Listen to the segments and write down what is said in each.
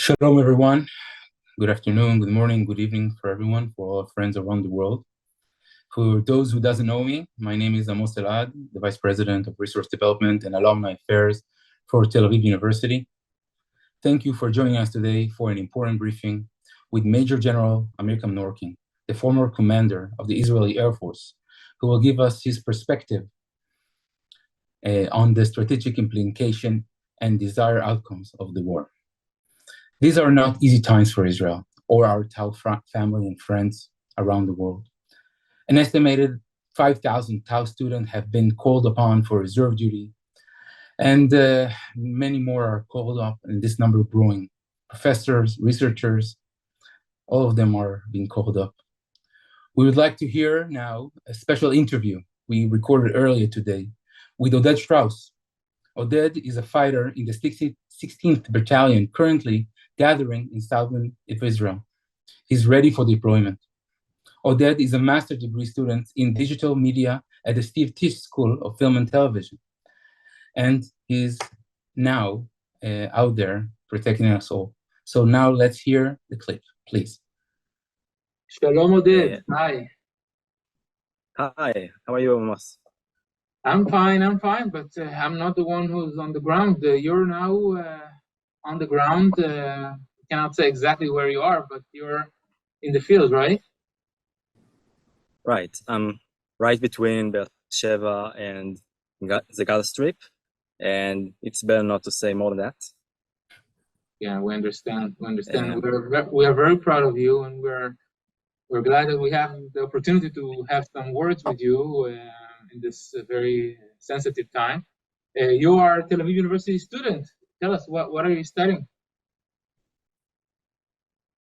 Shalom, everyone. Good afternoon, good morning, good evening for everyone, for all our friends around the world. For those who doesn't know me, my name is Amos Elad, the Vice President of Resource Development and Alumni Affairs for Tel Aviv University. Thank you for joining us today for an important briefing with Major General Amikam Norkin, the former commander of the Israeli Air Force, who will give us his perspective on the strategic implication and desired outcomes of the war. These are not easy times for Israel or our Tau family and friends around the world. An estimated 5,000 Tau students have been called upon for reserve duty, and many more are called up, and this number growing. Professors, researchers, all of them are being called up. We would like to hear now a special interview we recorded earlier today with Oded Strauss. Oded is a fighter in the 16th Battalion, currently gathering in southern Israel. He's ready for deployment. Oded is a master's degree student in digital media at the Steve Tisch School of Film and Television. And he's now out there protecting us all. So now let's hear the clip, please. Shalom, Oded. Hi. Hi, how are you, Amos? I'm fine, but I'm not the one who's on the ground. You're now on the ground. Cannot say exactly where you are, but you're in the field, right? Right, I'm right between Beersheba and the Gaza Strip, and it's better not to say more than that. Yeah, we understand. We are very proud of you, and we're glad that we have the opportunity to have some words with you in this very sensitive time. You are a Tel Aviv University student. Tell us, what are you studying?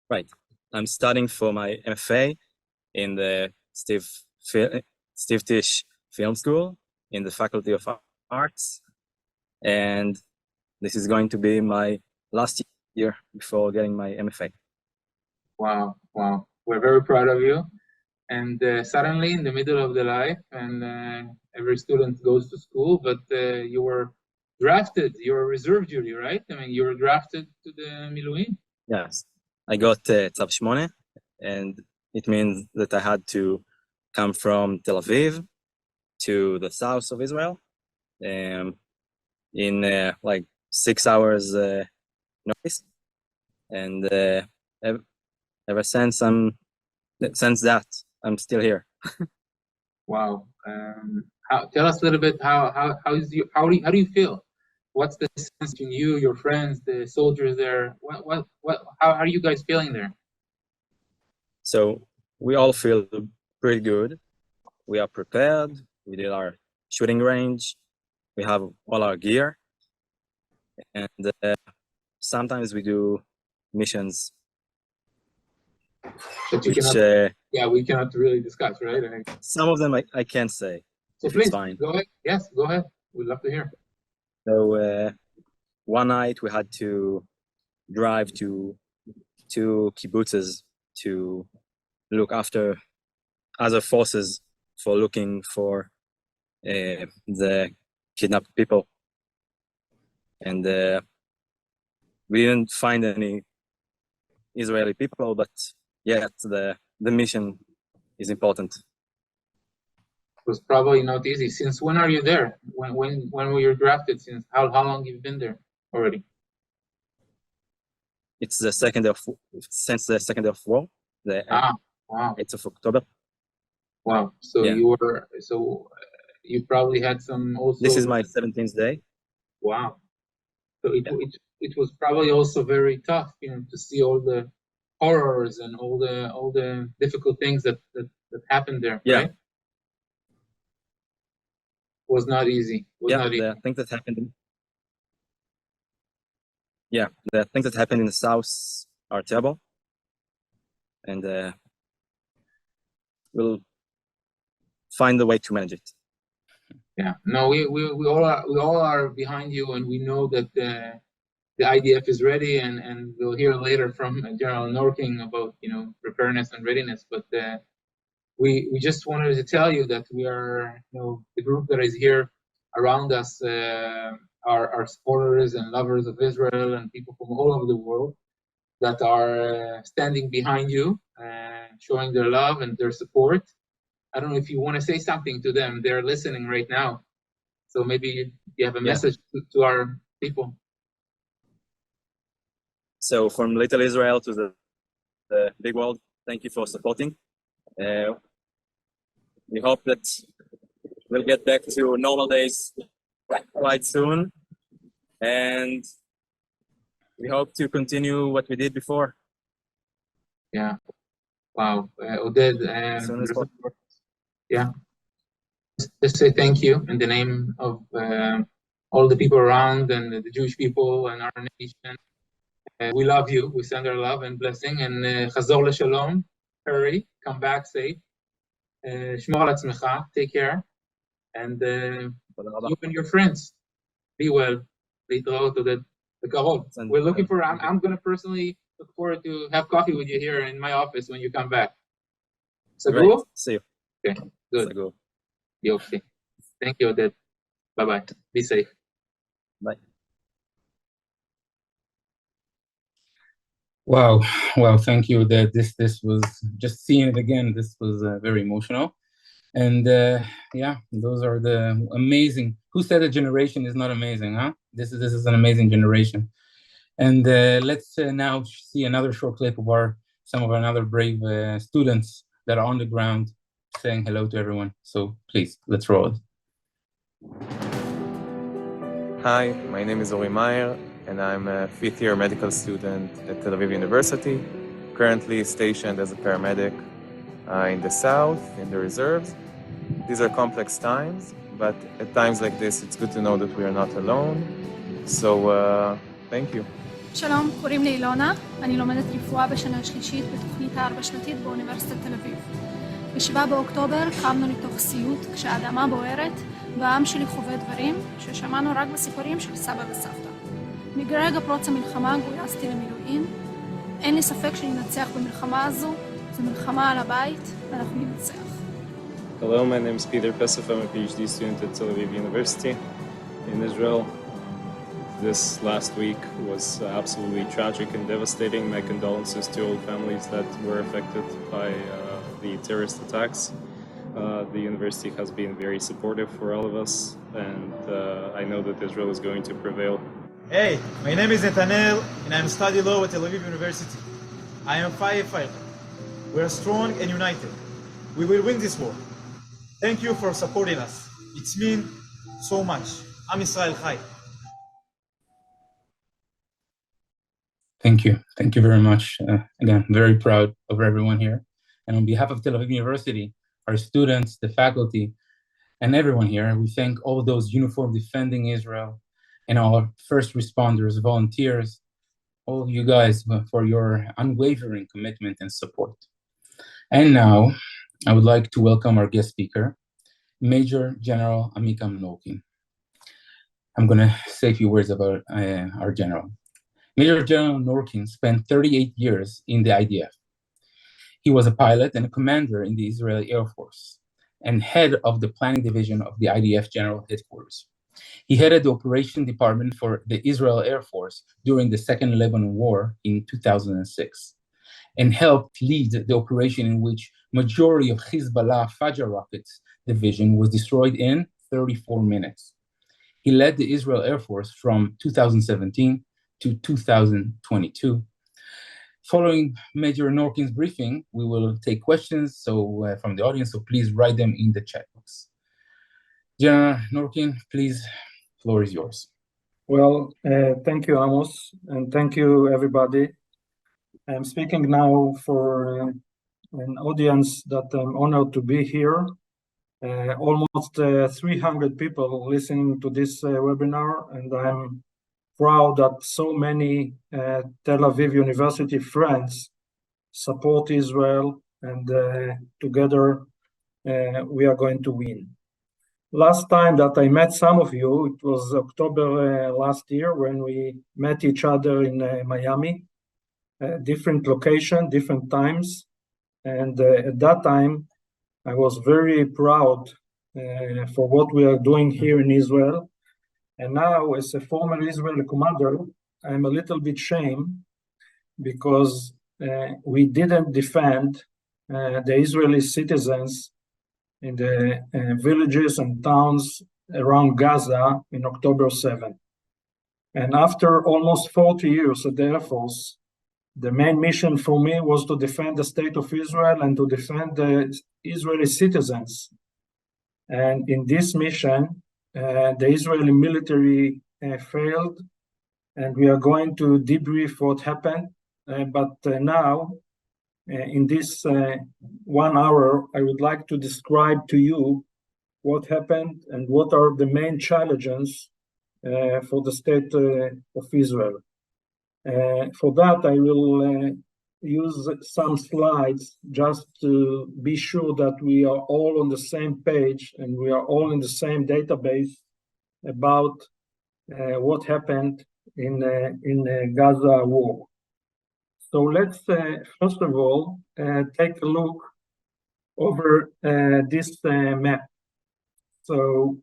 Right, I'm studying for my MFA in the Steve Tisch Film School in the Faculty of Arts, and this is going to be my last year before getting my MFA. Wow. We're very proud of you. And suddenly, in the middle of the life, and every student goes to school, but you were drafted. You're reserve duty, right? I mean, you were drafted to the Miluim. Yes, I got Tzav 8, and it means that I had to come from Tel Aviv to the south of Israel in like 6 hours notice, and ever since that I'm still here. Wow. Tell us a little bit how do you feel? What's the sense between you, your friends, the soldiers there? How are you guys feeling there? So we all feel pretty good. We are prepared. We did our shooting range. We have all our gear, and sometimes we do missions, we cannot really discuss, right? Some of them I can't say. So please, go ahead. Yes, go ahead. We'd love to hear. So one night we had to drive to 2 kibbutzes to look after other forces for looking for the kidnapped people, and we didn't find any Israeli people, but yet the mission is important. It was probably not easy. Since when are you there? When were you drafted? Since how long you've been there already? It's since the 2nd of war, the wow. 8th of October. Wow. So yeah. You probably had some also. This is my 17th day. Wow. So it was probably also very tough, to see all the horrors and all the difficult things that happened there. Yeah. Right? Was not easy. The things that happened. The things that happened in the south are terrible, and we'll find a way to manage it. Yeah. No, we all are behind you, and we know that the IDF is ready, and we'll hear later from General Norkin about preparedness and readiness. But we just wanted to tell you that we are the group that is here around us are supporters and lovers of Israel and people from all over the world. that are standing behind you, showing their love and their support. I don't know if you want to say something to them. They're listening right now. So maybe you have a message to our people. So from Little Israel to the big world, thank you for supporting. We hope that we'll get back to normal days quite soon. And we hope to continue what we did before. Yeah. Wow. Oded, yeah. Just say thank you in the name of all the people around and the Jewish people and our nation. We love you. We send our love and blessing. And chazor leshalom. Hurry. Come back safe. Shmor al atzmecha. Take care. And you and your friends. Be well. להתראות, עודד. בקרוב. We're looking for, I'm going to personally look forward to have coffee with you here in my office when you come back. Great. See you. Okay, good. Okay. Thank you, Oded. Bye-bye. Be safe. Bye. Wow, thank you. That this was, just seeing it again, this was very emotional. And yeah, those are the amazing. Who said a generation is not amazing, huh? This is an amazing generation. And let's now see another short clip of some of our other brave students that are on the ground saying hello to everyone. So please, let's roll it. Hi, my name is Ori Meyer, and I'm a fifth-year medical student at Tel Aviv University, currently stationed as a paramedic in the south, in the reserves. These are complex times, but at times like this, it's good to know that we are not alone. So, thank you. שלום, קוראים לי אילונה, אני לומדת רפואה בשנה השלישית בתוכנית הארבע-שנתית באוניברסיטת תל אביב. ב-7 באוקטובר קמנו לתוך סיוט כשהאדמה בוערת והעם שלי חווה דברים ששמענו רק בסיפורים של סבא וסבתא. מרגע פרוץ המלחמה גויסתי למילואים. אין לי ספק שננצח במלחמה הזו, זו מלחמה על הבית ואנחנו ננצח. Hello, my name is Peter Pesov. I'm a PhD student at Tel Aviv University in Israel. This last week was absolutely tragic and devastating. My condolences to all families that were affected by the terrorist attacks. The university has been very supportive for all of us, and I know that Israel is going to prevail. Hey, my name is Netanel, and I'm studying law at Tel Aviv University. I am a firefighter. We are strong and united. We will win this war. Thank you for supporting us. It's mean so much. Am Israel Chai. Thank you. Thank you very much. Again, very proud of everyone here. And on behalf of Tel Aviv University, our students, the faculty, and everyone here, we thank all those uniformed defending Israel and our first responders, volunteers, all of you guys for your unwavering commitment and support. And now, I would like to welcome our guest speaker, Major General Amikam Norkin. I'm going to say a few words about our general. Major General Norkin spent 38 years in the IDF. He was a pilot and a commander in the Israeli Air Force and head of the planning division of the IDF General Headquarters. He headed the operation department for the Israel Air Force during the Second Lebanon War in 2006 and helped lead the operation in which majority of Hezbollah Fajr rockets division was destroyed in 34 minutes. He led the Israel Air Force from 2017 to 2022. Following Major Norkin's briefing, we will take questions from the audience, so please write them in the chat box. General Norkin, please, the floor is yours. Well, thank you, Amos, and thank you, everybody. I'm speaking now for an audience that I'm honored to be here. Almost 300 people listening to this webinar, and I'm proud that so many Tel Aviv University friends support Israel, and together we are going to win. Last time that I met some of you, it was October last year when we met each other in Miami, different location, different times. And at that time, I was very proud for what we are doing here in Israel. And now, as a former Israeli commander, I'm a little bit ashamed because we didn't defend the Israeli citizens in the villages and towns around Gaza in October 7. And after almost 40 years at the Air Force, the main mission for me was to defend the state of Israel and to defend the Israeli citizens. And in this mission, the Israeli military failed, and we are going to debrief what happened. But now, in this 1 hour, I would like to describe to you what happened and what are the main challenges for the state of Israel. For that, I will use some slides just to be sure that we are all on the same page and we are all in the same database about what happened in Gaza war. So let's first of all take a look over this map. So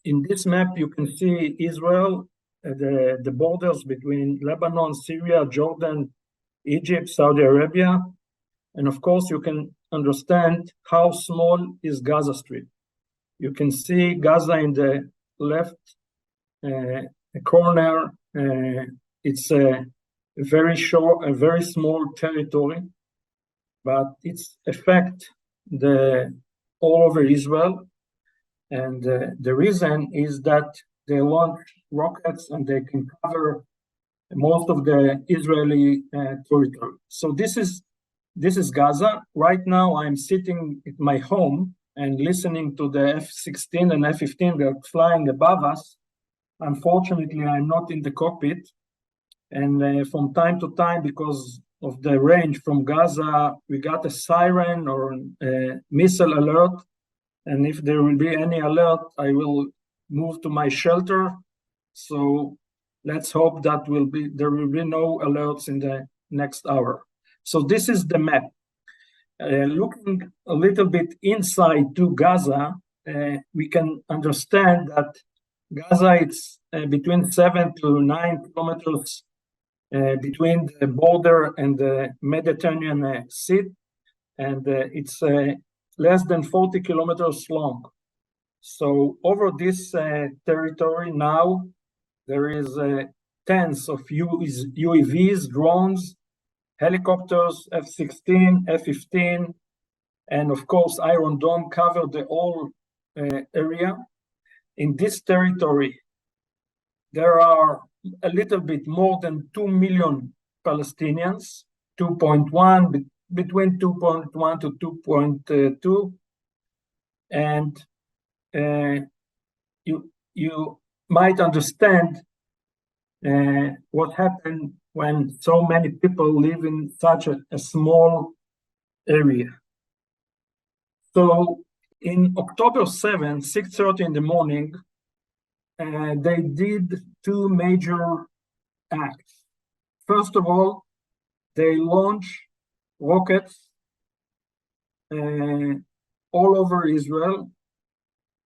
in this map, you can see Israel, the borders between Lebanon, Syria, Jordan, Egypt, Saudi Arabia, and of course you can understand how small is Gaza Strip. You can see Gaza in the left corner. It's a very short, a very small territory, but it's affect all over Israel. And the reason is that they launch rockets and they can cover most of the Israeli territory. So this is Gaza. Right now, I'm sitting at my home and listening to the F-16 and F-15 that are flying above us. Unfortunately, I'm not in the cockpit. And from time to time, because of the range from Gaza, we got a siren or a missile alert. And if there will be any alert, I will move to my shelter. So let's hope that there will be no alerts in the next hour. So this is the map. Looking a little bit inside to Gaza, we can understand that Gaza is between 7 to 9 kilometers between the border and the Mediterranean Sea, and it's less than 40 kilometers long. So over this territory now, there is tens of UAVs, drones, helicopters, F-16, F-15, and of course Iron Dome cover the whole area. In this territory, there are a little bit more than 2 million Palestinians, 2.1, between 2.1 to 2.2. And you might understand what happened when so many people live in such a small area. So in October 7, 6:30 in the morning, they did two major acts. First of all, they launched rockets all over Israel.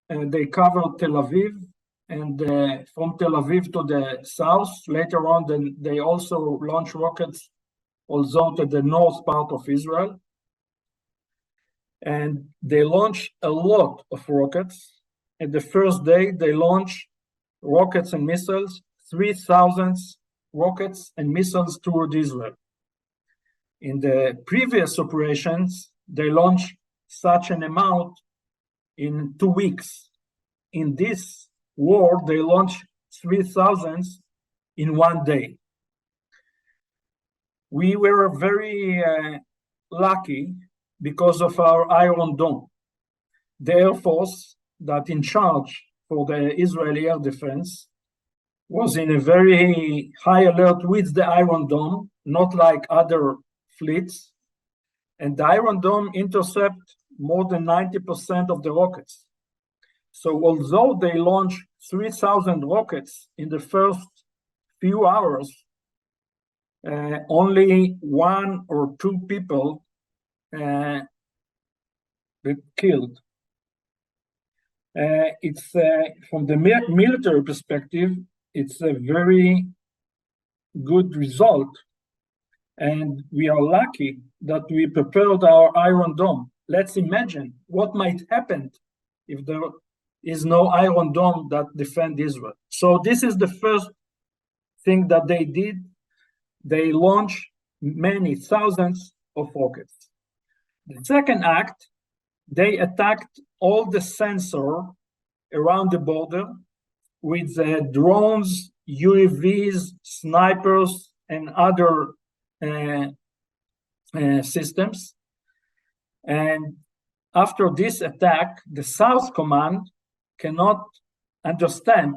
They covered Tel Aviv, and from Tel Aviv to the south. Later on, then they also launched rockets also to the north part of Israel. And they launched a lot of rockets. And the first day, they launched rockets and missiles, 3,000 rockets and missiles toward Israel. In the previous operations, they launched such an amount in 2 weeks. In this war, they launched 3,000 in 1 day. We were very lucky because of our Iron Dome. The Air Force that in charge for the Israeli air defense was in a very high alert with the Iron Dome, not like other fleets. And the Iron Dome intercept more than 90% of the rockets. So although they launched 3,000 rockets in the first few hours, only 1 or 2 people were killed. It's from the military perspective, it's a very good result And we are lucky that we prepared our Iron Dome. Let's imagine what might happen if there is no Iron Dome that defends Israel. So this is the first thing that they did. They launched many thousands of rockets. The second act, they attacked all the sensors around the border with drones, UAVs, snipers, and other systems. And after this attack, the South Command couldn't understand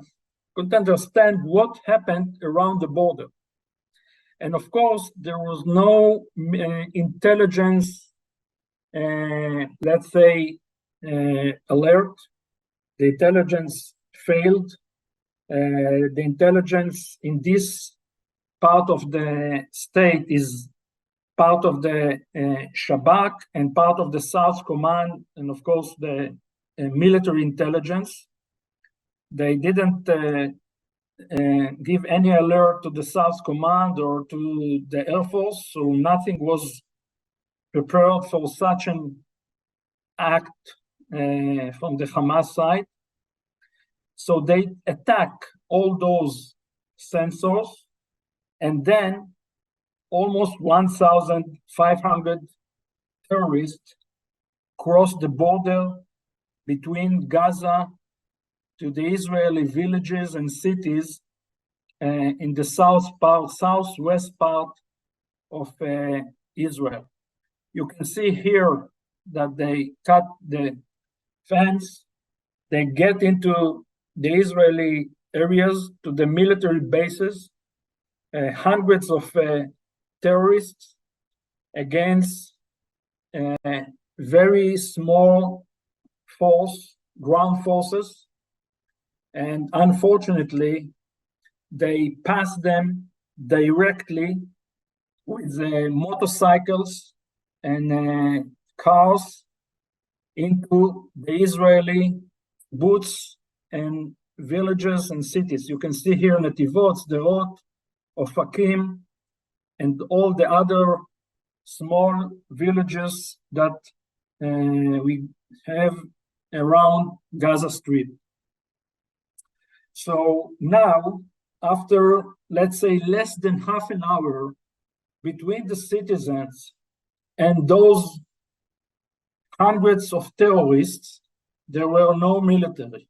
what happened around the border. And of course, there was no intelligence, let's say, alert. The intelligence failed. The intelligence in this part of the state is part of the Shabak and part of the South Command, and of course the military intelligence. They didn't give any alert to the South Command or to the Air Force, so nothing was prepared for such an act from the Hamas side. So they attack all those sensors, and then almost 1,500 terrorists crossed the border between Gaza to the Israeli villages and cities in the southwest part of Israel. You can see here that they cut the fence, they get into the Israeli areas, to the military bases, hundreds of terrorists against very small ground forces. And unfortunately, they pass them directly with motorcycles and cars into the Israeli booths and villages and cities. You can see here Netivot, Sderot, Ofakim, and all the other small villages that we have around Gaza Strip. So now, after, let's say, less than half an hour between the citizens and those hundreds of terrorists, there were no military.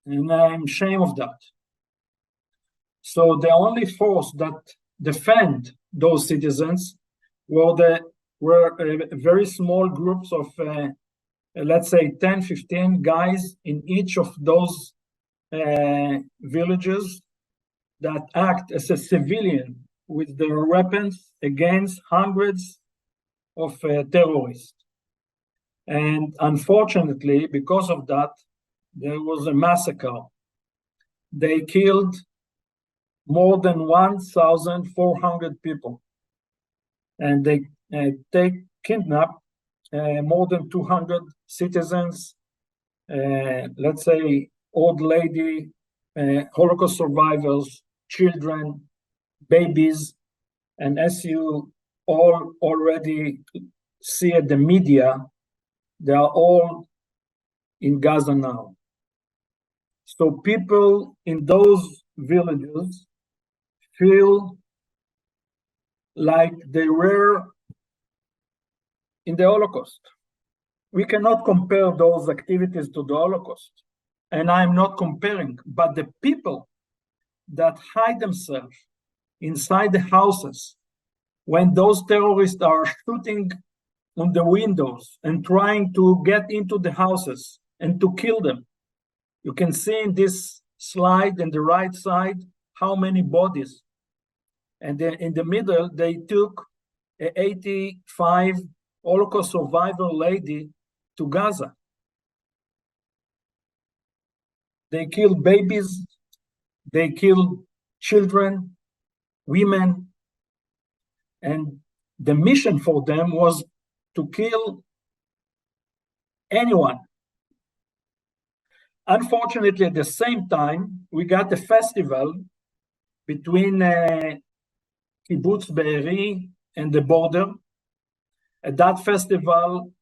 And I'm ashamed of that. So the only force that defend those citizens were very small groups of, let's say, 10, 15 guys in each of those villages that act as a civilian with their weapons against hundreds of terrorists. And unfortunately, because of that, there was a massacre. They killed more than 1,400 people. And they kidnapped more than 200 citizens, let's say old lady, Holocaust survivors, children, babies. And as you all already see at the media, they are all in Gaza now. So people in those villages feel like they were in the Holocaust. We cannot compare those activities to the Holocaust. And I'm not comparing, but the people that hide themselves inside the houses when those terrorists are shooting on the windows and trying to get into the houses and to kill them. You can see in this slide on the right side how many bodies. And then in the middle, they took an 85 Holocaust survivor lady to Gaza. They killed babies, they killed children, women, and the mission for them was to kill anyone. Unfortunately, at the same time, we got a festival between Kibbutz Be'eri and the border. At that festival,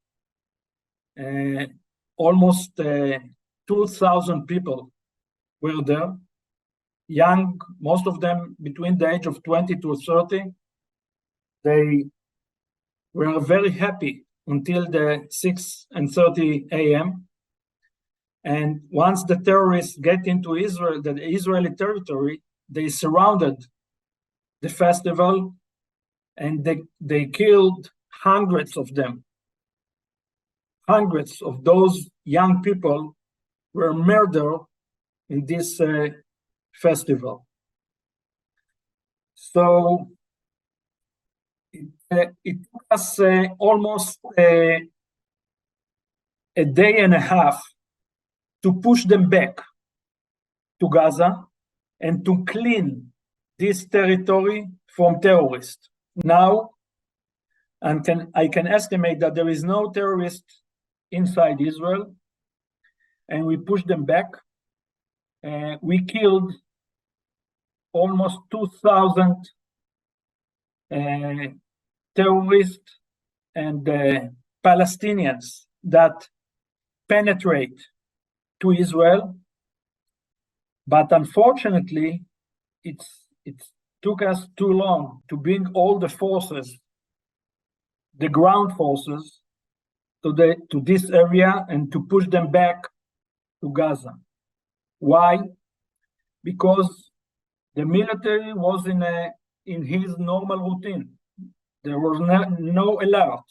almost 2,000 people were there, young, most of them between the age of 20 to 30. They were very happy until the 6:30 a.m. And once the terrorists get into Israel, the Israeli territory, they surrounded the festival and they killed hundreds of them. Hundreds of those young people were murdered in this festival. So it took us almost a day and a half to push them back to Gaza and to clean this territory from terrorists. Now, I can estimate that there is no terrorist inside Israel, and we pushed them back. We killed almost 2,000 terrorists and Palestinians that penetrate to Israel, but unfortunately, it took us too long to bring all the forces, the ground forces, to this area and to push them back to Gaza. Why? Because the military was in his normal routine. There was no alert.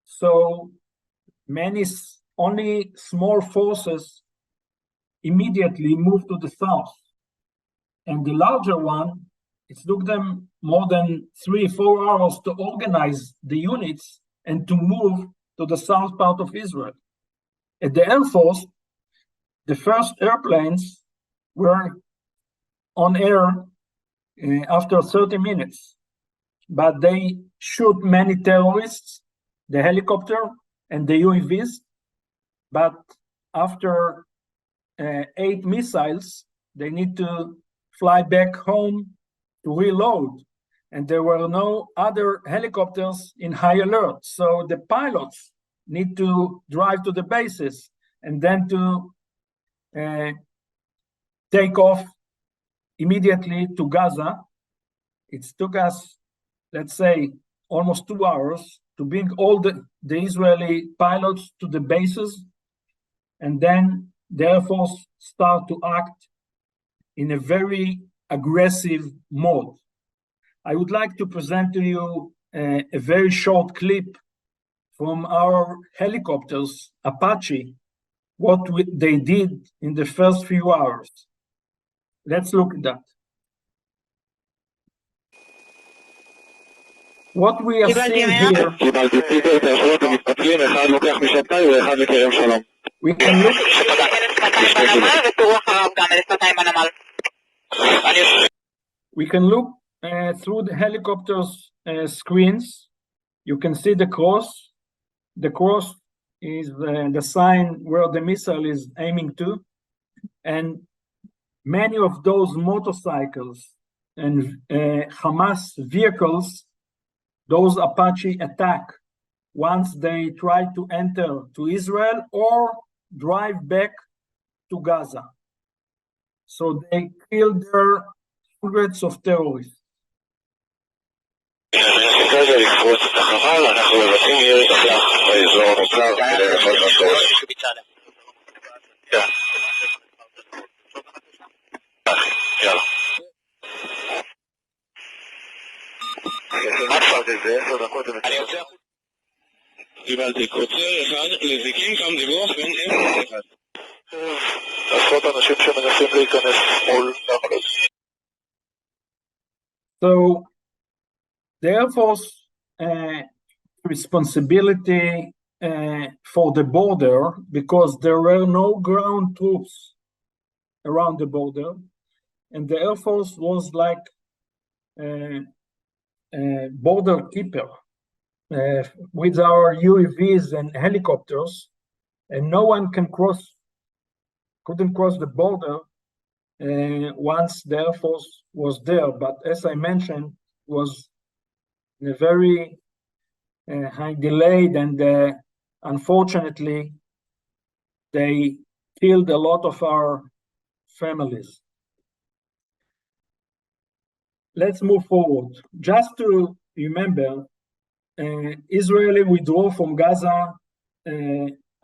So only small forces immediately moved to the south. And the larger one, it took them more than 3-4 hours to organize the units and to move to the south part of Israel. At the Air Force, the first airplanes were on air after 30 minutes, but they shoot many terrorists, the helicopter and the UAVs, but after 8 missiles, they need to fly back home to reload. And there were no other helicopters in high alert. So the pilots need to drive to the bases and then to take off immediately to Gaza. It took us, let's say, almost 2 hours to bring all the Israeli pilots to the bases, and then the Air Force start to act in a very aggressive mode. I would like to present to you a very short clip from our helicopters, Apache, what they did in the first few hours. Let's look at that. What we are seeing here, we can look through the helicopter's screens. You can see the cross. The cross is the sign where the missile is aiming to. And many of those motorcycles and Hamas vehicles, those Apache attack once they try to enter to Israel or drive back to Gaza. So they killed their hundreds of terrorists. קיבלתי קוצר אחד, לזיקים שם דיווח בין 0 ל-1. עשרות אנשים שמנסים להיכנס מול נחלת. So the Air Force responsibility for the border, because there were no ground troops around the border, and the Air Force was like border keeper with our UAVs and helicopters, and no one couldn't cross the border once the Air Force was there. But as I mentioned, was in a very high delayed, and unfortunately, they killed a lot of our families. Let's move forward. Just to remember, Israeli withdrew from Gaza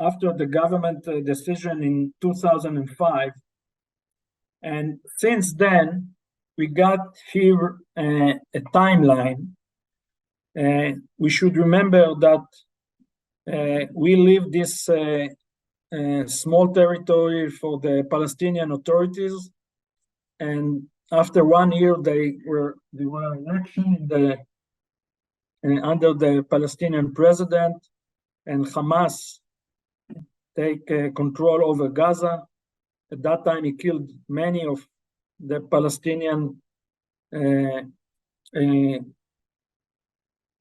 after the government decision in 2005. And since then, we got here a timeline. We should remember that we leave this small territory for the Palestinian authorities, and after 1 year, they were election under the Palestinian president, and Hamas take control over Gaza. At that time, he killed many of the Palestinian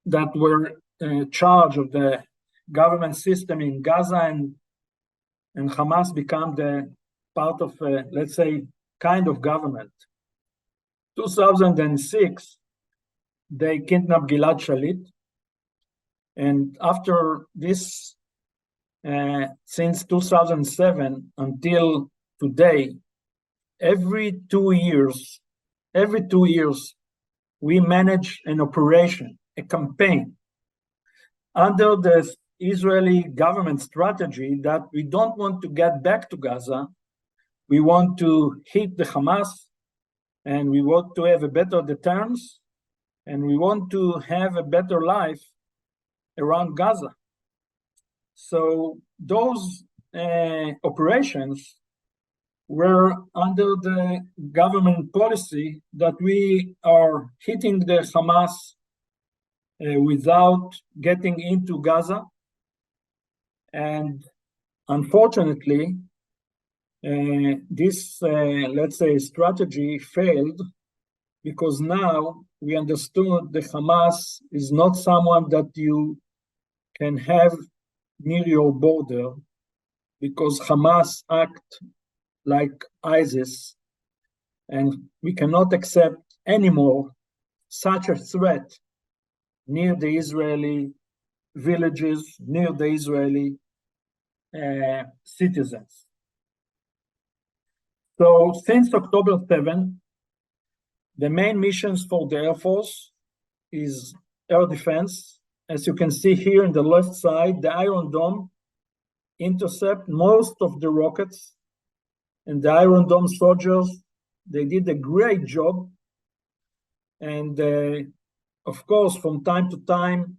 that were charge of the government system in Gaza, and Hamas became the part of, let's say, kind of government. 2006, they kidnapped Gilad Shalit, and after this, since 2007 until today, every 2 years, we manage an operation, a campaign, under the Israeli government strategy that we don't want to get back to Gaza. We want to hit the Hamas, and we want to have a better deterrence, and we want to have a better life around Gaza. So those operations were under the government policy that we are hitting the Hamas without getting into Gaza. And unfortunately, this, let's say, strategy failed, because now we understood the Hamas is not someone that you can have near your border, because Hamas act like ISIS, and we cannot accept anymore such a threat near the Israeli villages, near the Israeli citizens. So since October 7, the main missions for the Air Force is air defense. As you can see here on the left side, the Iron Dome intercept most of the rockets, and the Iron Dome soldiers, they did a great job. And of course, from time to time,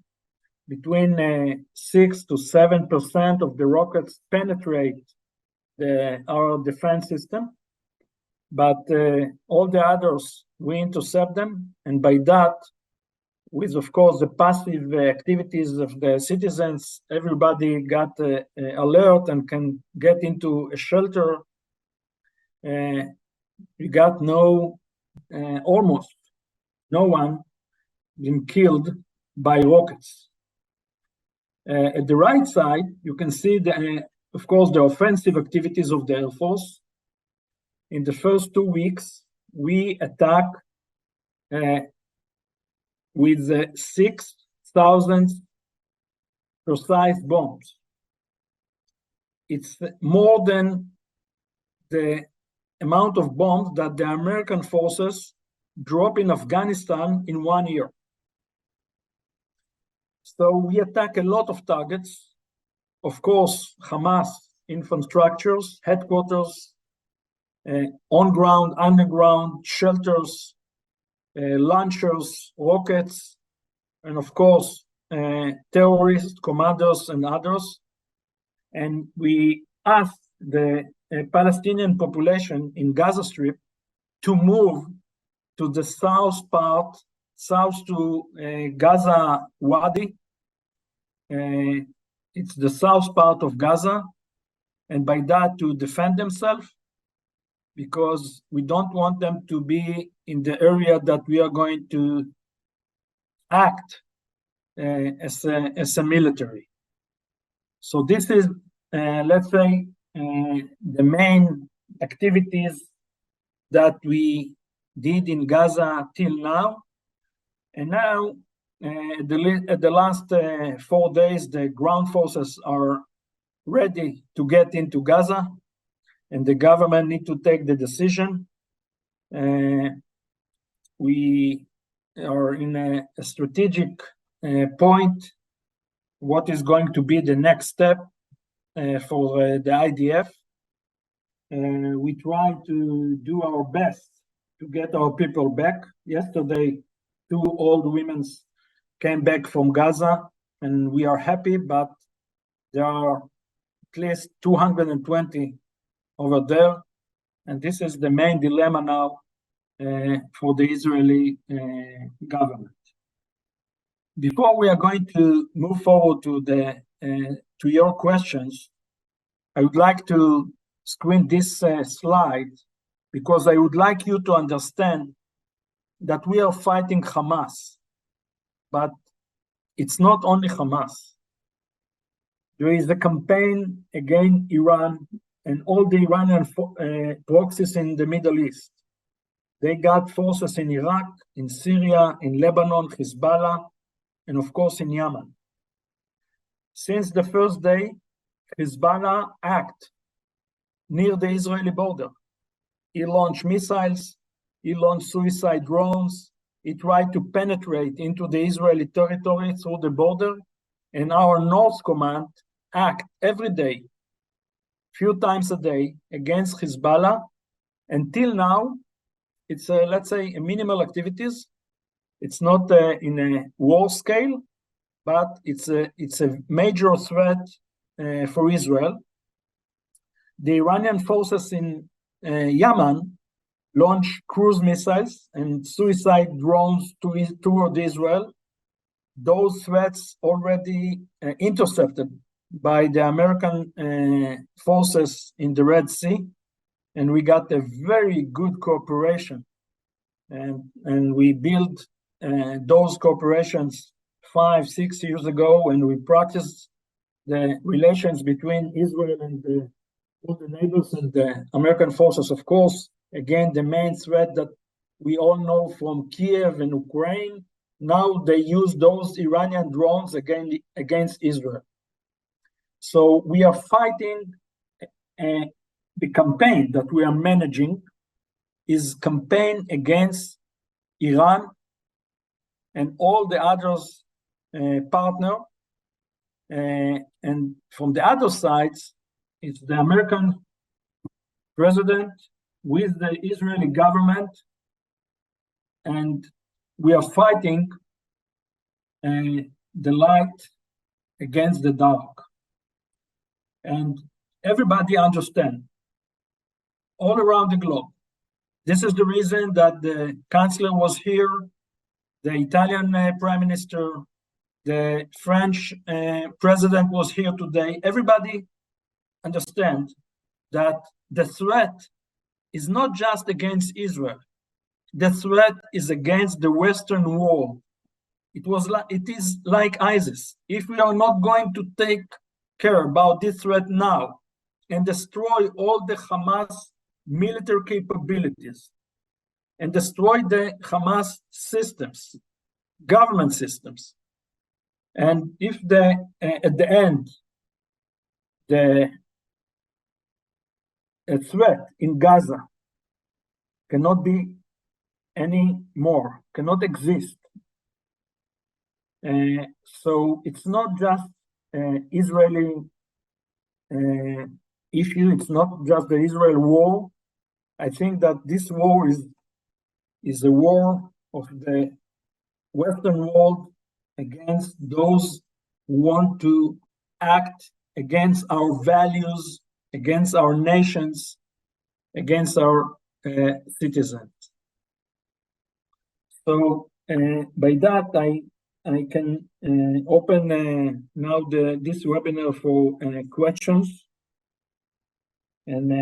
between 6 to 7% of the rockets penetrate our defense system, but all the others, we intercept them, and by that, with of course the passive activities of the citizens, everybody got alert and can get into a shelter. We got almost no one been killed by rockets. At the right side, you can see of course, the offensive activities of the Air Force. In the first 2 weeks, we attack with 6,000 precise bombs. It's more than the amount of bombs that the American forces drop in Afghanistan in 1 year. So we attack a lot of targets. Of course, Hamas infrastructures, headquarters, on ground, underground, shelters, launchers, rockets, and of course, terrorists, commandos, and others. And we ask the Palestinian population in Gaza Strip to move to the south to Gaza Wadi. It's the south part of Gaza, and by that to defend themselves, because we don't want them to be in the area that we are going to act as a military. So this is, let's say, the main activities that we did in Gaza till now. And now, at the last 4 days, the ground forces are ready to get into Gaza, and the government need to take the decision. We are in a strategic point. What is going to be the next step for the IDF? We try to do our best to get our people back. Yesterday, 2 old women came back from Gaza, and we are happy, but there are at least 220 over there, and this is the main dilemma now for the Israeli government. Before we are going to move forward to your questions, I would like to screen this slide because I would like you to understand that we are fighting Hamas, but it's not only Hamas. There is a campaign against Iran and all the Iranian proxies in the Middle East. They got forces in Iraq, in Syria, in Lebanon, Hezbollah, and of course in Yemen. Since the first day, Hezbollah act near the Israeli border. He launched missiles, he launched suicide drones, he tried to penetrate into the Israeli territory through the border, and our North Command act every day, few times a day, against Hezbollah. Until now, it's let's say minimal activities. It's not in a war scale, but it's a major threat for Israel. The Iranian forces in Yemen launched cruise missiles and suicide drones toward Israel. Those threats already intercepted by the American forces in the Red Sea, and we got a very good cooperation. And we built those cooperations 5-6 years ago, and we practiced the relations between Israel and all the neighbors and the American forces. Of course, again, the main threat that we all know from Kiev and Ukraine, now they use those Iranian drones against Israel. So we are fighting, the campaign that we are managing is campaign against Iran and all the others partner. And from the other sides, it's the American president with the Israeli government, and we are fighting the light against the dark. And everybody understands, all around the globe. This is the reason that the chancellor was here, the Italian prime minister, the French president was here today. Everybody understands that the threat is not just against Israel. The threat is against the Western world. It is like ISIS. If we are not going to take care about this threat now and destroy all the Hamas military capabilities and destroy the Hamas systems, government systems, and if at the end the threat in Gaza cannot be any more, cannot exist. So it's not just Israeli issue, it's not just the Israel war. I think that this war is a war of the Western world against those who want to act against our values, against our nations, against our citizens. So by that, I can open now this webinar for questions. And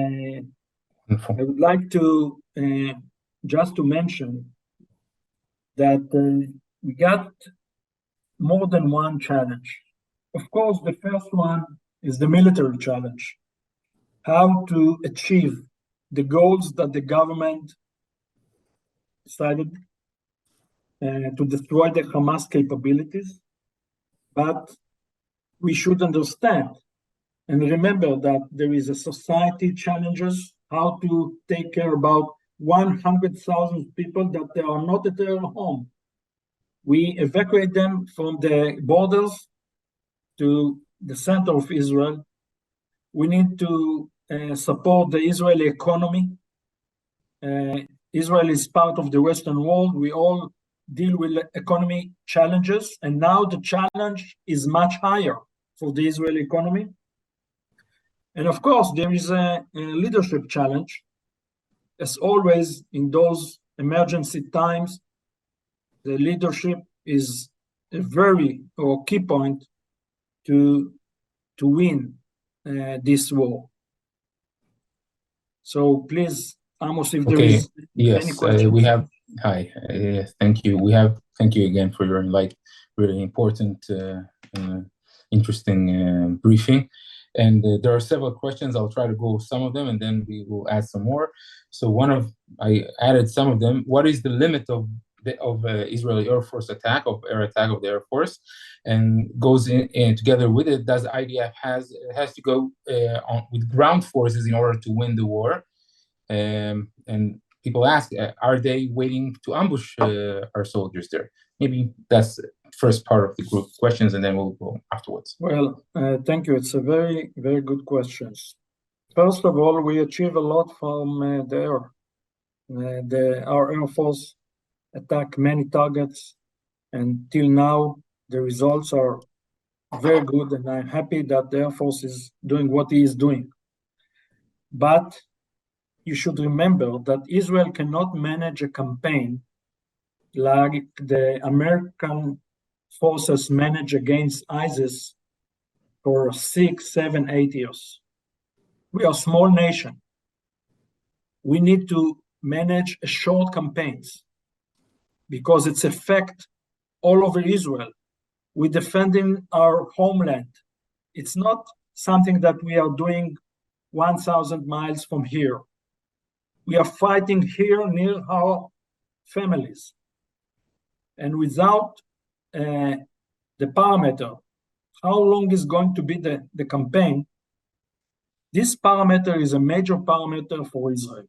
I would like to just to mention that we got more than one challenge. Of course, the first one is the military challenge. How to achieve the goals that the government decided to destroy the Hamas capabilities, but we should understand and remember that there is a society challenges how to take care about 100,000 people that they are not at their home. We evacuate them from the borders to the center of Israel. We need to support the Israeli economy. Israel is part of the Western world. We all deal with economy challenges, and now the challenge is much higher for the Israeli economy. And of course, there is a leadership challenge. As always, in those emergency times, the leadership is a very key point to win this war. So please, Amos, if there is any question. We have, hi, thank you. Thank you again for your really important, interesting briefing. And there are several questions. I'll try to go with some of them, and then we will add some more. So I added some of them. What is the limit of Israeli Air Force attack, of air attack of the Air Force? And goes in together with it, does IDF has to go with ground forces in order to win the war? And people ask, are they waiting to ambush our soldiers there? Maybe that's the first part of the group questions, and then we'll go afterwards. Well, thank you. It's a very, very good question. First of all, we achieve a lot from the air. Our Air Force attacked many targets, and till now, the results are very good, and I'm happy that the Air Force is doing what he is doing. But you should remember that Israel cannot manage a campaign like the American forces manage against ISIS for 6, 7, 8 years. We are a small nation. We need to manage short campaigns because it's effect all over Israel. We're defending our homeland. It's not something that we are doing 1,000 miles from here. We are fighting here near our families. And without the parameter, how long is going to be the campaign, this parameter is a major parameter for Israel.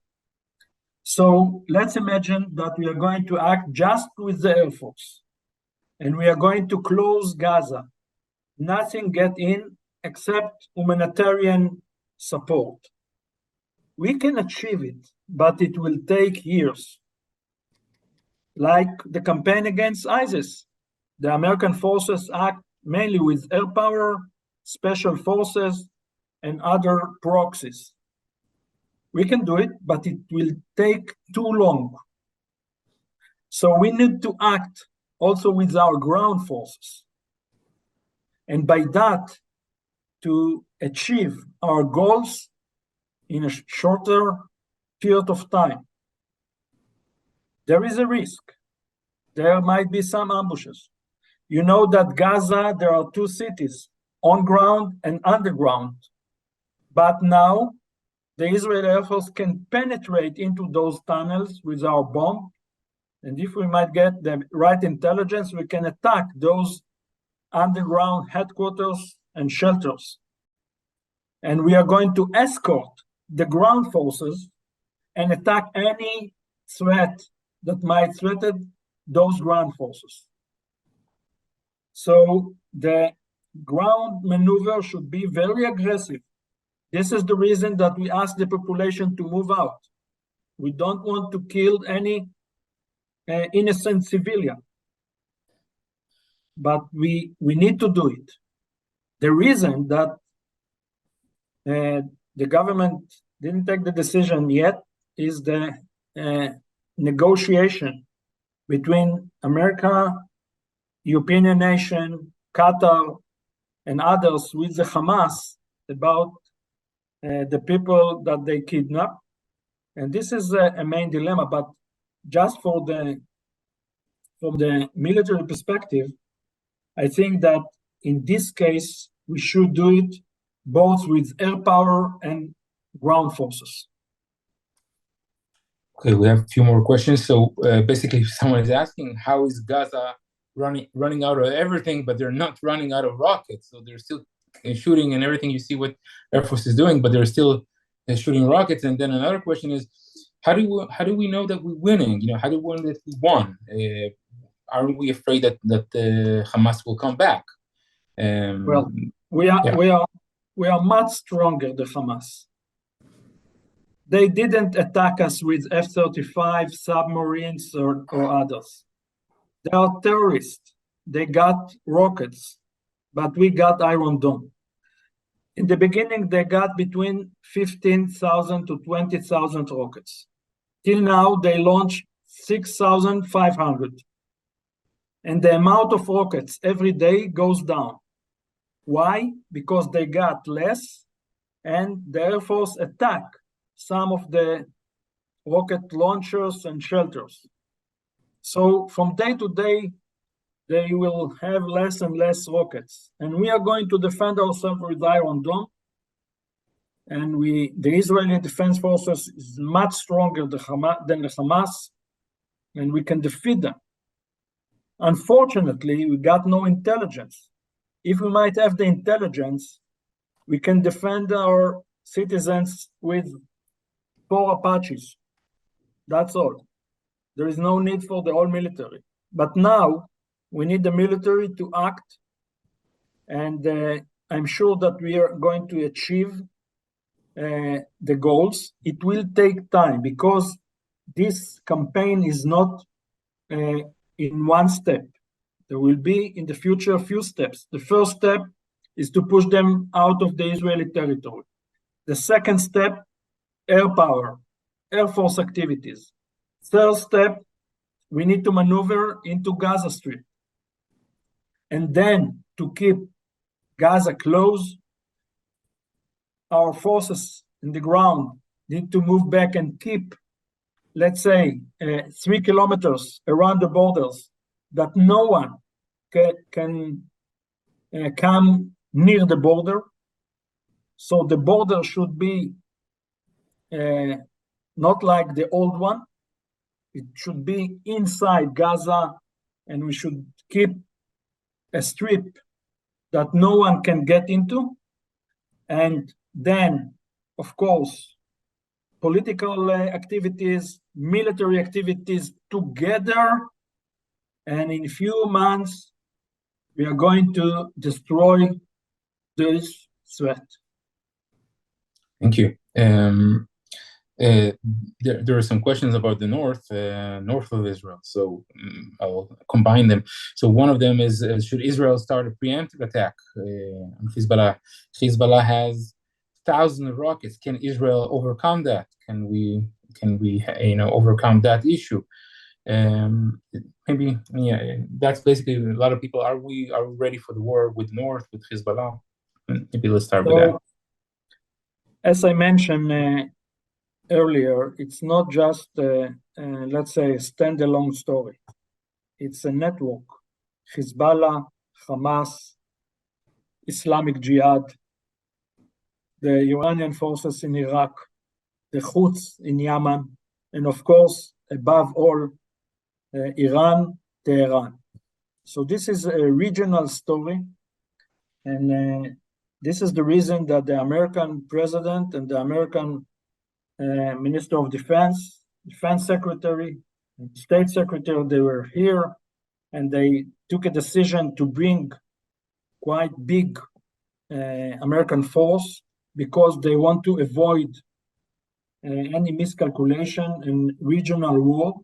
So let's imagine that we are going to act just with the Air Force, and we are going to close Gaza. Nothing get in except humanitarian support. We can achieve it, but it will take years. Like the campaign against ISIS, the American forces act mainly with air power, special forces, and other proxies. We can do it, but it will take too long. So we need to act also with our ground forces. And by that, to achieve our goals in a shorter period of time. There is a risk. There might be some ambushes. You know that Gaza, there are 2 cities, on ground and underground. But now, the Israeli Air Force can penetrate into those tunnels with our bomb. And if we might get the right intelligence, we can attack those underground headquarters and shelters. And we are going to escort the ground forces and attack any threat that might threaten those ground forces. So the ground maneuver should be very aggressive. This is the reason that we ask the population to move out. We don't want to kill any innocent civilian. But we need to do it. The reason that the government didn't take the decision yet is the negotiation between America, European nation, Qatar, and others with the Hamas about the people that they kidnap. And this is a main dilemma, but just from the military perspective, I think that in this case, we should do it both with air power and ground forces. Okay, we have a few more questions. So basically, someone is asking, how is Gaza running out of everything, but they're not running out of rockets? So they're still shooting and everything. You see what Air Force is doing, but they're still shooting rockets. And then another question is, how do we know that we're winning? How do we know that we won? Aren't we afraid that Hamas will come back? Well, we are much stronger than Hamas. They didn't attack us with F-35 submarines or others. They are terrorists. They got rockets, but we got Iron Dome. In the beginning, they got between 15,000 to 20,000 rockets. Till now, they launched 6,500. And the amount of rockets every day goes down. Why? Because they got less, and the Air Force attack some of the rocket launchers and shelters. So from day to day, they will have less and less rockets. And we are going to defend ourselves with Iron Dome. And the Israeli Defense Forces is much stronger than the Hamas, and we can defeat them. Unfortunately, we got no intelligence. If we might have the intelligence, we can defend our citizens with 4 Apaches. That's all. There is no need for the whole military. But now we need the military to act, and I'm sure that we are going to achieve the goals. It will take time because this campaign is not in one step. There will be in the future a few steps. The first step is to push them out of the Israeli territory. The second step, air power, Air Force activities. Third step, we need to maneuver into Gaza Strip. And then to keep Gaza closed, our forces in the ground need to move back and keep, let's say, 3 kilometers around the borders that no one can come near the border. So the border should be not like the old one. It should be inside Gaza, and we should keep a strip that no one can get into. And then, of course, political activities, military activities together. And in a few months, we are going to destroy this threat. Thank you. There are some questions about the north of Israel, so I'll combine them. So one of them is, should Israel start a preemptive attack on Hezbollah? Hezbollah has thousands of rockets. Can Israel overcome that? Can we overcome that issue? Maybe, that's basically a lot of people. Are we ready for the war with North, with Hezbollah? Maybe let's start with that. As I mentioned earlier, it's not just, let's say, a standalone story. It's a network. Hezbollah, Hamas, Islamic Jihad, the Iranian forces in Iraq, the Houthis in Yemen, and of course, above all, Iran, Tehran. So this is a regional story, and this is the reason that the American president and the American Minister of Defense, Defense Secretary, State Secretary, they were here, and they took a decision to bring quite big American force because they want to avoid any miscalculation in regional war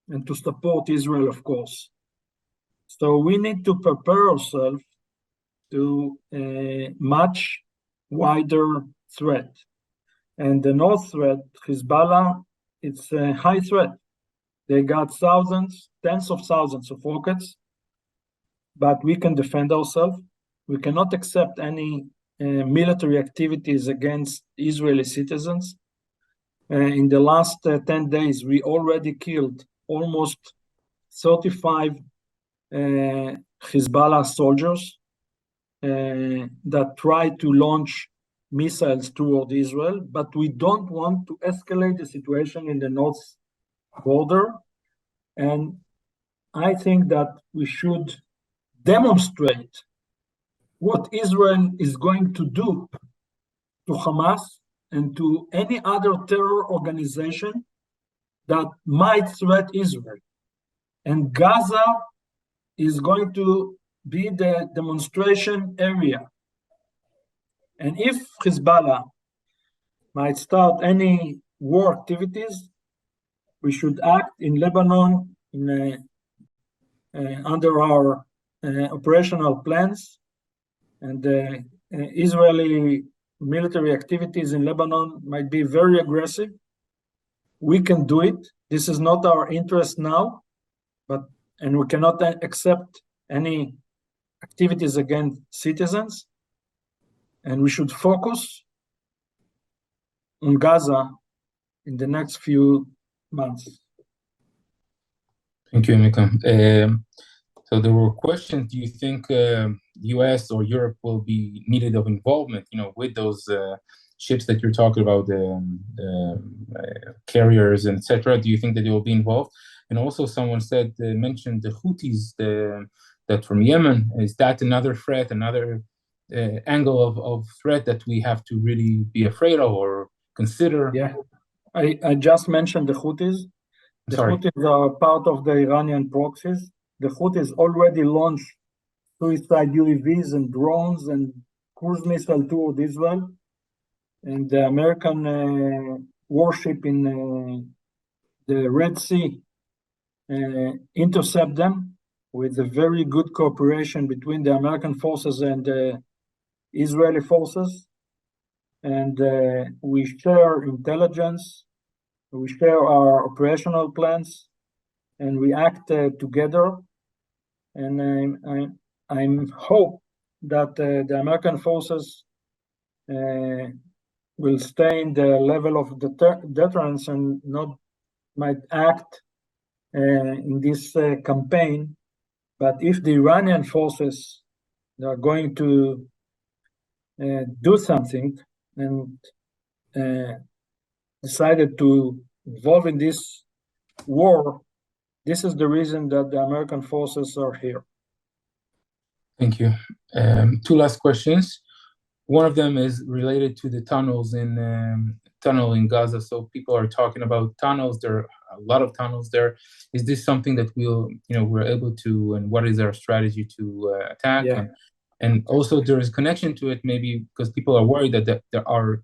and to support Israel, of course. So we need to prepare ourselves to a much wider threat. And the North threat, Hezbollah, it's a high threat. They got thousands, tens of thousands of rockets, but we can defend ourselves. We cannot accept any military activities against Israeli citizens. In the last 10 days, we already killed almost 35 Hezbollah soldiers that tried to launch missiles toward Israel, but we don't want to escalate the situation in the North border. And I think that we should demonstrate what Israel is going to do to Hamas and to any other terror organization that might threat Israel. And Gaza is going to be the demonstration area. And if Hezbollah might start any war activities, we should act in Lebanon under our operational plans. And Israeli military activities in Lebanon might be very aggressive. We can do it. This is not our interest now, and we cannot accept any activities against citizens. And we should focus on Gaza in the next few months. Thank you, Amikam. So there were questions. Do you think U.S. or Europe will be needed of involvement, with those ships that you're talking about, carriers and etc.? Do you think that they will be involved? And also, someone mentioned the Houthis that from Yemen. Is that another threat, another angle of threat that we have to really be afraid of or consider? Yeah, I just mentioned the Houthis. The Houthis are part of the Iranian proxies. The Houthis already launched suicide UAVs and drones and cruise missile toward Israel. And the American warship in the Red Sea intercept them with a very good cooperation between the American forces and the Israeli forces. And we share intelligence, we share our operational plans, and we act together. And I'm hope that the American forces will stay in the level of deterrence and not might act in this campaign. But if the Iranian forces are going to do something and decided to involve in this war, this is the reason that the American forces are here. Thank you. Two last questions. One of them is related to the tunnels in Gaza. So people are talking about tunnels. There are a lot of tunnels there. Is this something that we're able to, and what is our strategy to attack? Yeah. And also there is connection to it, maybe because people are worried that there are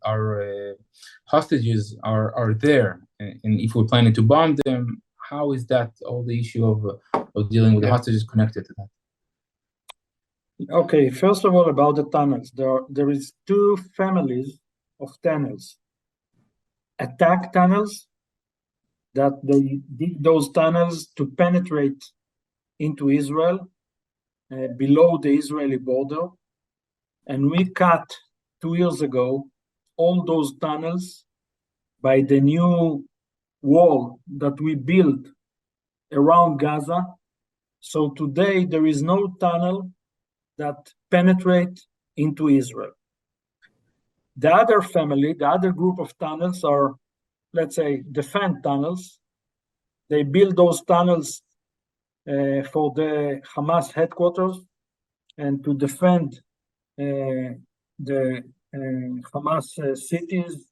hostages are there, and if we're planning to bomb them, how is that all the issue of dealing with the hostages connected to that? Okay, first of all, about the tunnels, there is two families of tunnels. Attack tunnels, that they dig those tunnels to penetrate into Israel below the Israeli border. And we cut 2 years ago all those tunnels by the new wall that we built around Gaza. So today there is no tunnel that penetrate into Israel. The other family, the other group of tunnels are, let's say, defense tunnels. They build those tunnels for the Hamas headquarters and to defend the Hamas cities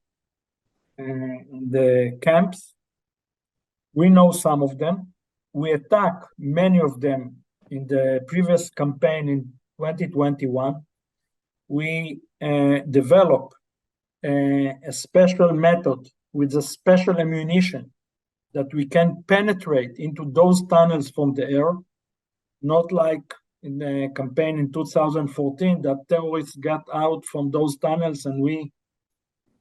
and the camps. We know some of them. We attacked many of them in the previous campaign in 2021. We developed a special method with a special ammunition that we can penetrate into those tunnels from the air, not like in the campaign in 2014 that terrorists got out from those tunnels and we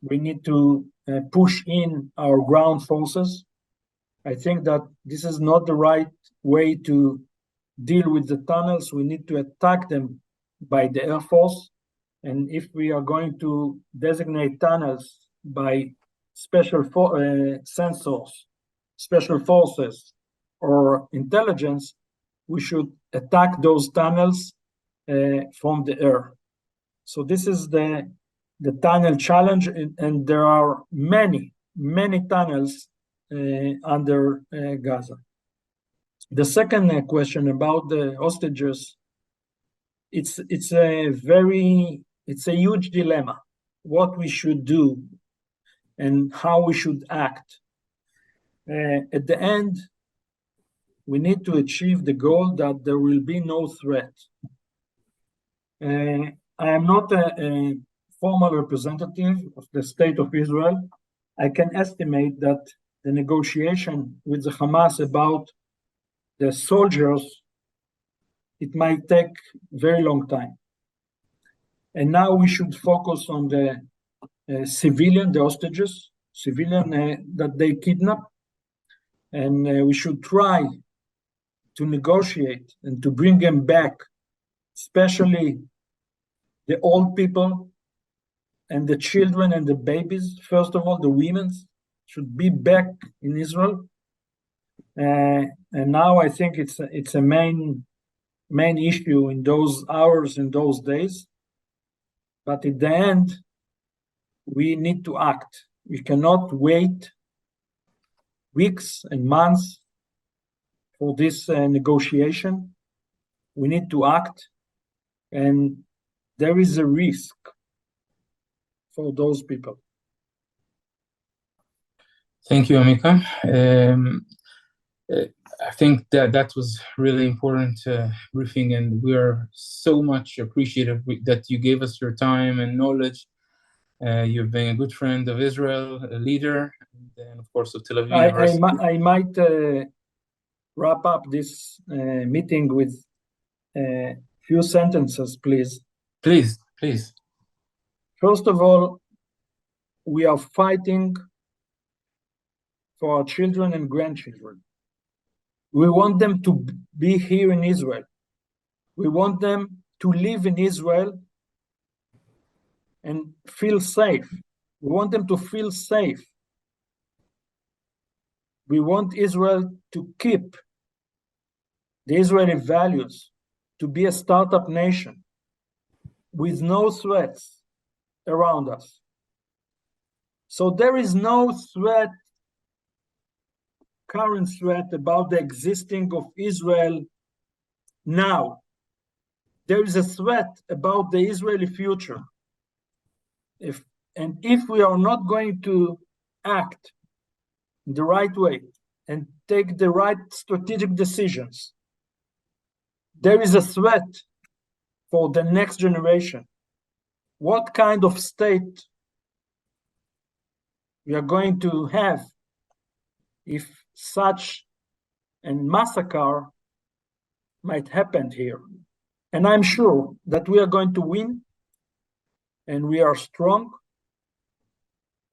need to push in our ground forces. I think that this is not the right way to deal with the tunnels. We need to attack them by the Air Force. And if we are going to designate tunnels by special sensors, special forces, or intelligence, we should attack those tunnels from the air. So this is the tunnel challenge, and there are many tunnels under Gaza. The second question about the hostages, it's a huge dilemma, what we should do and how we should act. At the end, we need to achieve the goal that there will be no threat. I am not a formal representative of the state of Israel. I can estimate that the negotiation with the Hamas about the soldiers, it might take very long time. And now we should focus on the civilian, the hostages, civilian that they kidnap. And we should try to negotiate and to bring them back, especially the old people and the children and the babies. First of all, the women should be back in Israel. And now I think it's a main issue in those hours, in those days. But at the end, we need to act. We cannot wait weeks and months for this negotiation. We need to act, and there is a risk for those people. Thank you, Amikam. I think that was really important briefing, and we are so much appreciative that you gave us your time and knowledge. You've been a good friend of Israel, a leader, and of course of Tel Aviv University. I might wrap up this meeting with a few sentences, please. Please. First of all, we are fighting for our children and grandchildren. We want them to be here in Israel. We want them to live in Israel and feel safe. We want them to feel safe. We want Israel to keep the Israeli values, to be a startup nation with no threats around us. So there is no threat, current threat about the existing of Israel now. There is a threat about the Israeli future. If we are not going to act the right way and take the right strategic decisions, there is a threat for the next generation. What kind of state we are going to have if such a massacre might happen here? And I'm sure that we are going to win, and we are strong,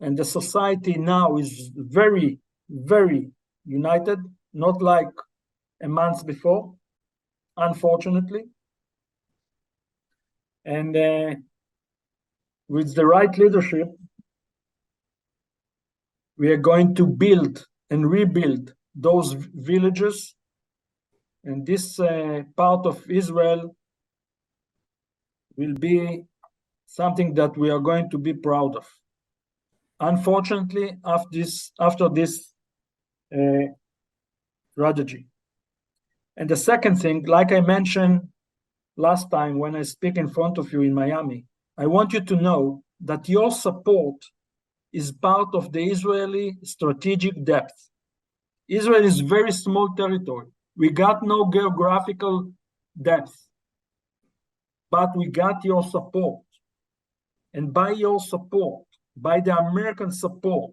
and the society now is very, very united, not like a month before, unfortunately. And with the right leadership, we are going to build and rebuild those villages, and this part of Israel will be something that we are going to be proud of. Unfortunately, after this tragedy. And the second thing, like I mentioned last time when I speak in front of you in Miami, I want you to know that your support is part of the Israeli strategic depth. Israel is very small territory. We got no geographical depth, but we got your support. And by your support, by the American support,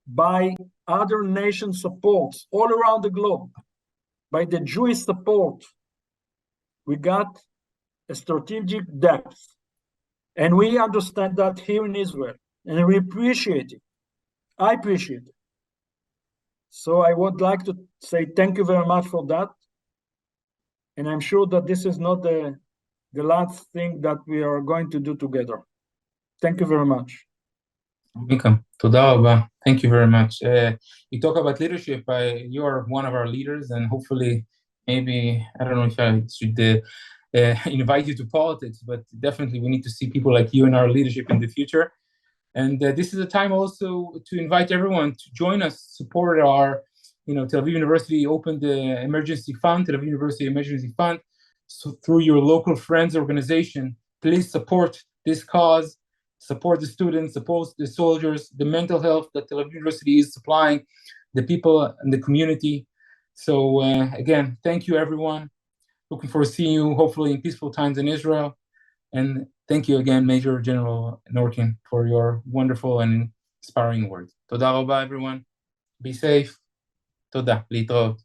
by other nation supports all around the globe, by the Jewish support, we got a strategic depth. And we understand that here in Israel, and we appreciate it. I appreciate it. So I would like to say thank you very much for that. And I'm sure that this is not the last thing that we are going to do together. Thank you very much. Amikam, toda rabba. Thank you very much. You talk about leadership. You are one of our leaders, and hopefully, maybe, I don't know if I should invite you to politics, but definitely we need to see people like you in our leadership in the future. And this is a time also to invite everyone to join us, support our, Tel Aviv University opened the emergency fund, Tel Aviv University Emergency Fund. So through your local friends organization, please support this cause, support the students, support the soldiers, the mental health that Tel Aviv University is supplying, the people and the community. So again, thank you everyone. Looking forward to seeing you hopefully in peaceful times in Israel. And thank you again, Major General Norkin, for your wonderful and inspiring words. Toda rabba, everyone. Be safe. Toda. להתראות.